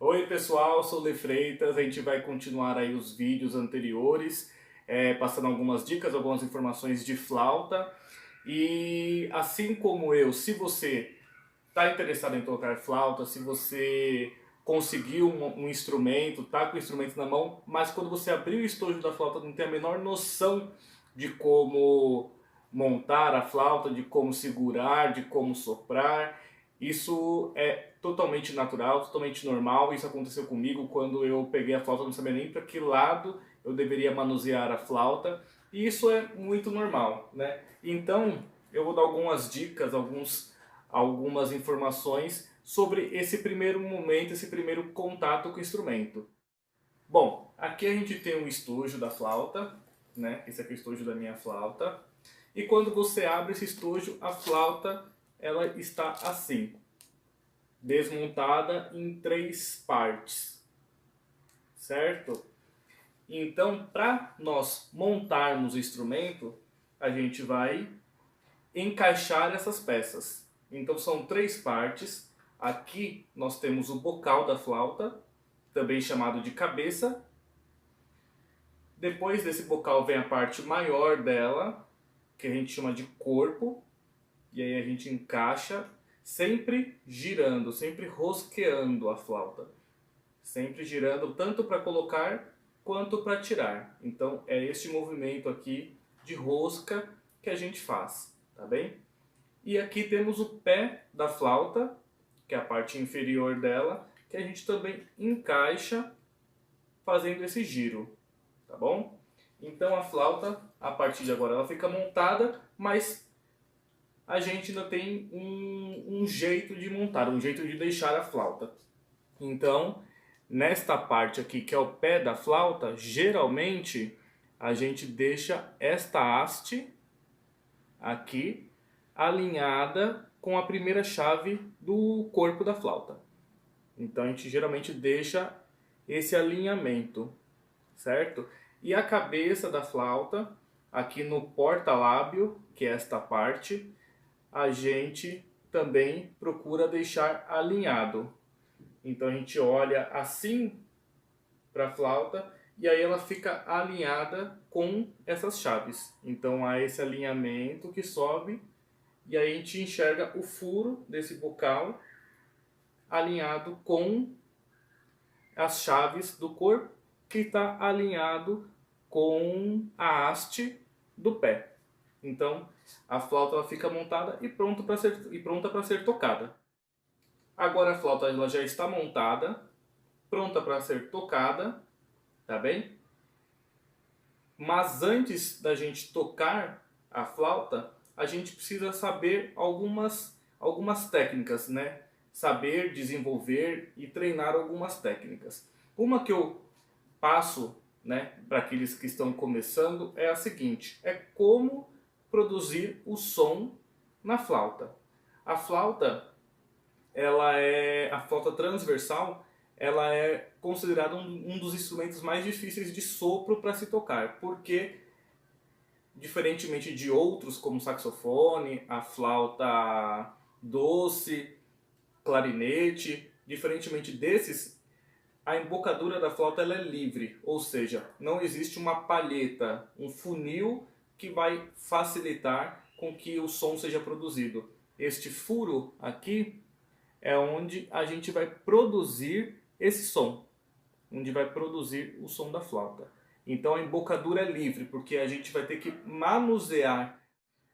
Oi pessoal, sou o Le Freitas, a gente vai continuar aí os vídeos anteriores, passando algumas dicas, algumas informações de flauta. E assim como eu, se você está interessado em tocar flauta, se você conseguiu um instrumento, tá com o instrumento na mão, mas quando você abrir o estojo da flauta não tem a menor noção de como montar a flauta, de como segurar, de como soprar, isso é totalmente natural, totalmente normal. Isso aconteceu comigo quando eu peguei a flauta, não sabia nem para que lado eu deveria manusear a flauta, e isso é muito normal, né? Então, eu vou dar algumas dicas, algumas informações sobre esse primeiro momento, esse primeiro contato com o instrumento. Bom, aqui a gente tem o estojo da flauta, né? Esse aqui é o estojo da minha flauta. E quando você abre esse estojo, a flauta ela está assim, desmontada em três partes, certo? Então, para nós montarmos o instrumento, a gente vai encaixar essas peças. Então são três partes. Aqui nós temos o bocal da flauta, também chamado de cabeça. Depois desse bocal vem a parte maior dela, que a gente chama de corpo. E aí a gente encaixa, sempre girando, sempre rosqueando a flauta. Sempre girando tanto para colocar quanto para tirar. Então é este movimento aqui de rosca que a gente faz, tá bem? E aqui temos o pé da flauta, que é a parte inferior dela, que a gente também encaixa fazendo esse giro, tá bom? Então a flauta, a partir de agora, ela fica montada, mas a gente ainda tem um jeito de montar, um jeito de deixar a flauta. Então, nesta parte aqui, que é o pé da flauta, geralmente a gente deixa esta haste aqui alinhada com a primeira chave do corpo da flauta. Então a gente geralmente deixa esse alinhamento, certo? E a cabeça da flauta, aqui no porta-lábio, que é esta parte, a gente também procura deixar alinhado. Então a gente olha assim para a flauta e aí ela fica alinhada com essas chaves. Então há esse alinhamento que sobe e aí a gente enxerga o furo desse bocal alinhado com as chaves do corpo, que está alinhado com a haste do pé. Então a flauta ela fica montada e pronta para ser tocada. Agora a flauta ela já está montada, pronta para ser tocada, tá bem? Mas antes da gente tocar a flauta, a gente precisa saber algumas técnicas, né? Saber desenvolver e treinar algumas técnicas. Uma que eu passo, né, para aqueles que estão começando é a seguinte: é como produzir o som na flauta. A flauta, a flauta transversal, ela é considerada um dos instrumentos mais difíceis de sopro para se tocar, porque diferentemente de outros como o saxofone, a flauta doce, clarinete, diferentemente desses, a embocadura da flauta ela é livre, ou seja, não existe uma palheta, um funil que vai facilitar com que o som seja produzido. Este furo aqui é onde a gente vai produzir esse som, onde vai produzir o som da flauta. Então a embocadura é livre, porque a gente vai ter que manusear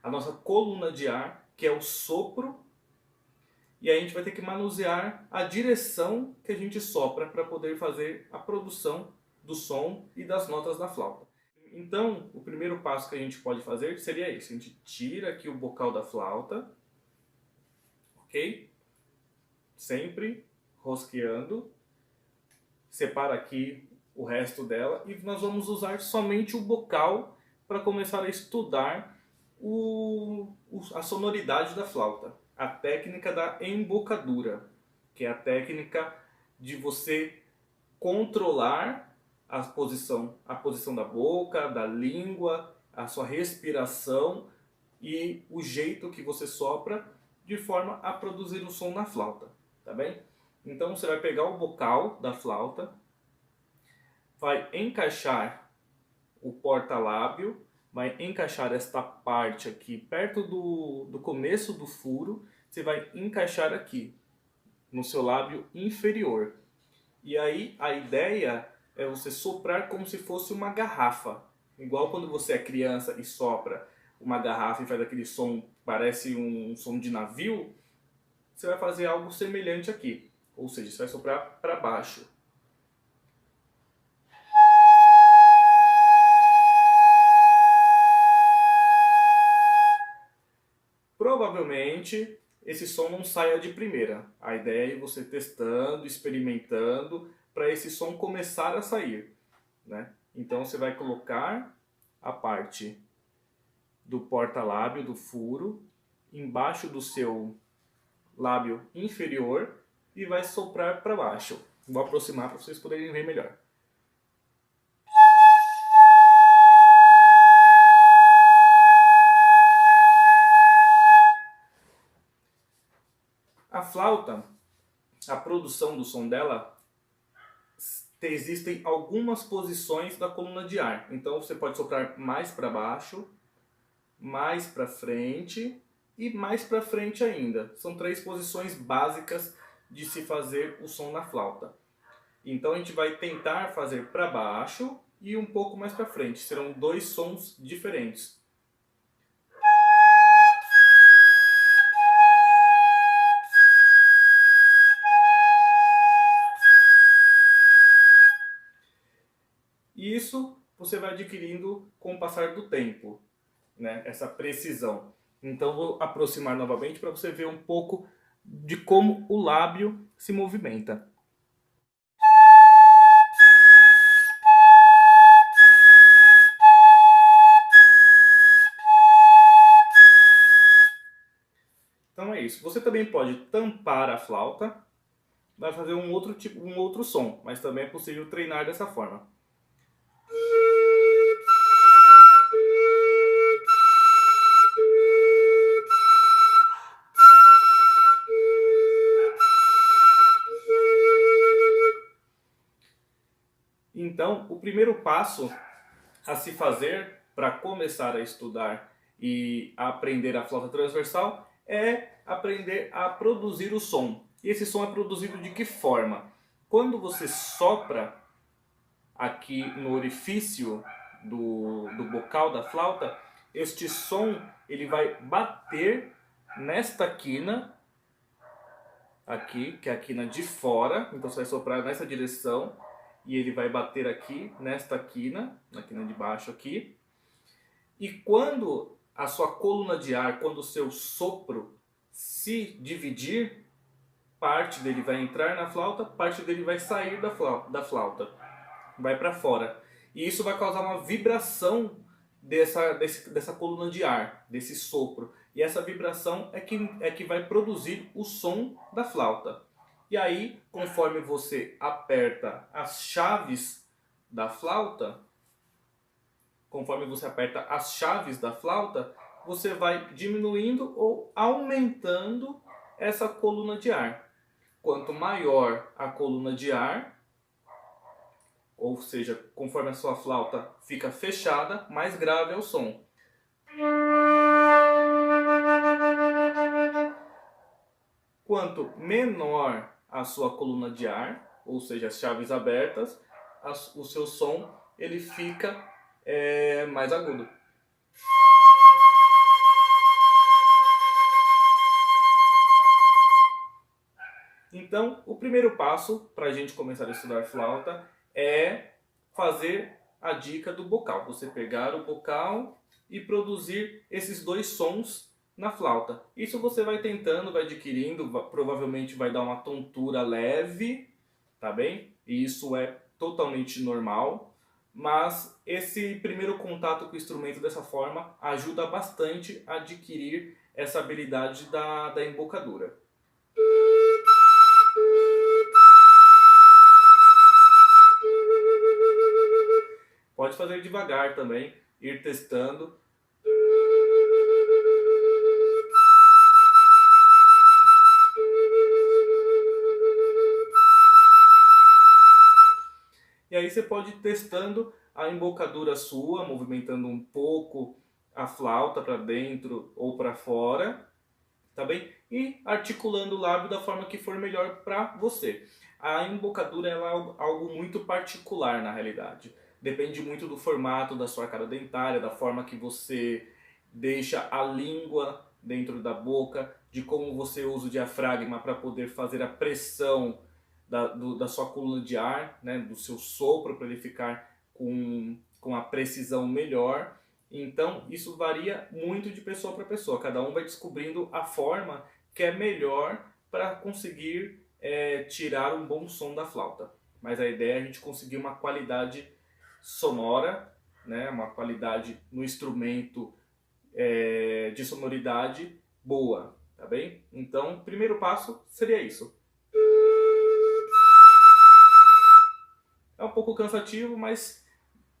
a nossa coluna de ar, que é o sopro, e a gente vai ter que manusear a direção que a gente sopra para poder fazer a produção do som e das notas da flauta. Então, o primeiro passo que a gente pode fazer seria esse: a gente tira aqui o bocal da flauta, ok? Sempre rosqueando, separa aqui o resto dela e nós vamos usar somente o bocal para começar a estudar a sonoridade da flauta, a técnica da embocadura, que é a técnica de você controlar a posição da boca, da língua, a sua respiração e o jeito que você sopra de forma a produzir o som na flauta, tá bem? Então você vai pegar o bocal da flauta, vai encaixar o porta-lábio, vai encaixar esta parte aqui perto do começo do furo, você vai encaixar aqui no seu lábio inferior. E aí a ideia é você soprar como se fosse uma garrafa. Igual quando você é criança e sopra uma garrafa e faz aquele som, parece um som de navio, você vai fazer algo semelhante aqui. Ou seja, você vai soprar para baixo. Provavelmente esse som não saia de primeira. A ideia é você testando, experimentando, para esse som começar a sair, né? Então você vai colocar a parte do porta-lábio, do furo, embaixo do seu lábio inferior e vai soprar para baixo. Vou aproximar para vocês poderem ver melhor. A flauta, a produção do som dela, existem algumas posições da coluna de ar. Então você pode soprar mais para baixo, mais para frente e mais para frente ainda. São 3 posições básicas de se fazer o som na flauta. Então a gente vai tentar fazer para baixo e um pouco mais para frente. Serão 2 sons diferentes. E isso você vai adquirindo com o passar do tempo, né? Essa precisão. Então vou aproximar novamente para você ver um pouco de como o lábio se movimenta. Então é isso. Você também pode tampar a flauta, vai fazer um outro som, mas também é possível treinar dessa forma. Então, o primeiro passo a se fazer para começar a estudar e a aprender a flauta transversal é aprender a produzir o som. E esse som é produzido de que forma? Quando você sopra aqui no orifício do bocal da flauta, este som ele vai bater nesta quina aqui, que é a quina de fora, então você vai soprar nessa direção e ele vai bater aqui nesta quina, na quina de baixo aqui. E quando a sua coluna de ar, quando o seu sopro se dividir, parte dele vai entrar na flauta, parte dele vai sair da flauta, vai para fora. E isso vai causar uma vibração dessa coluna de ar, desse sopro. E essa vibração é que vai produzir o som da flauta. E aí, conforme você aperta as chaves da flauta, você vai diminuindo ou aumentando essa coluna de ar. Quanto maior a coluna de ar, ou seja, conforme a sua flauta fica fechada, mais grave é o som. Quanto menor a sua coluna de ar, ou seja, as chaves abertas, o seu som ele fica mais agudo. Então, o primeiro passo para a gente começar a estudar flauta é fazer a dica do bocal. Você pegar o bocal e produzir esses 2 sons na flauta. Isso você vai tentando, vai adquirindo, provavelmente vai dar uma tontura leve, tá bem? E isso é totalmente normal. Mas esse primeiro contato com o instrumento dessa forma ajuda bastante a adquirir essa habilidade da embocadura. Pode fazer devagar também, ir testando. aí você pode ir testando a embocadura sua, movimentando um pouco a flauta para dentro ou para fora, tá bem? E articulando o lábio da forma que for melhor para você. A embocadura ela é algo muito particular na realidade. Depende muito do formato da sua arcada dentária, da forma que você deixa a língua dentro da boca, de como você usa o diafragma para poder fazer a pressão da sua coluna de ar, né, do seu sopro, para ele ficar com a precisão melhor. Então, isso varia muito de pessoa para pessoa. Cada um vai descobrindo a forma que é melhor para conseguir tirar um bom som da flauta. Mas a ideia é a gente conseguir uma qualidade sonora, né, uma qualidade no instrumento de sonoridade boa, tá bem? Então, o primeiro passo seria isso. É um pouco cansativo, mas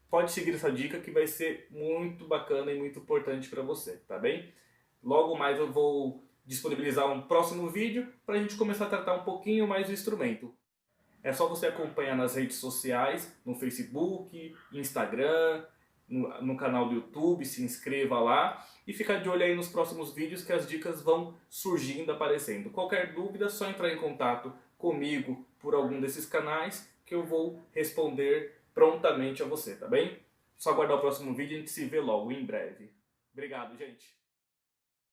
pode seguir essa dica que vai ser muito bacana e muito importante para você, tá bem? Logo mais eu vou disponibilizar um próximo vídeo para a gente começar a tratar um pouquinho mais do instrumento. É só você acompanhar nas redes sociais, no Facebook, Instagram, no canal do YouTube, se inscreva lá e ficar de olho aí nos próximos vídeos que as dicas vão surgindo, aparecendo. Qualquer dúvida é só entrar em contato comigo por algum desses canais que eu vou responder prontamente a você, tá bem? Só aguardar o próximo vídeo e a gente se vê logo em breve. Obrigado, gente!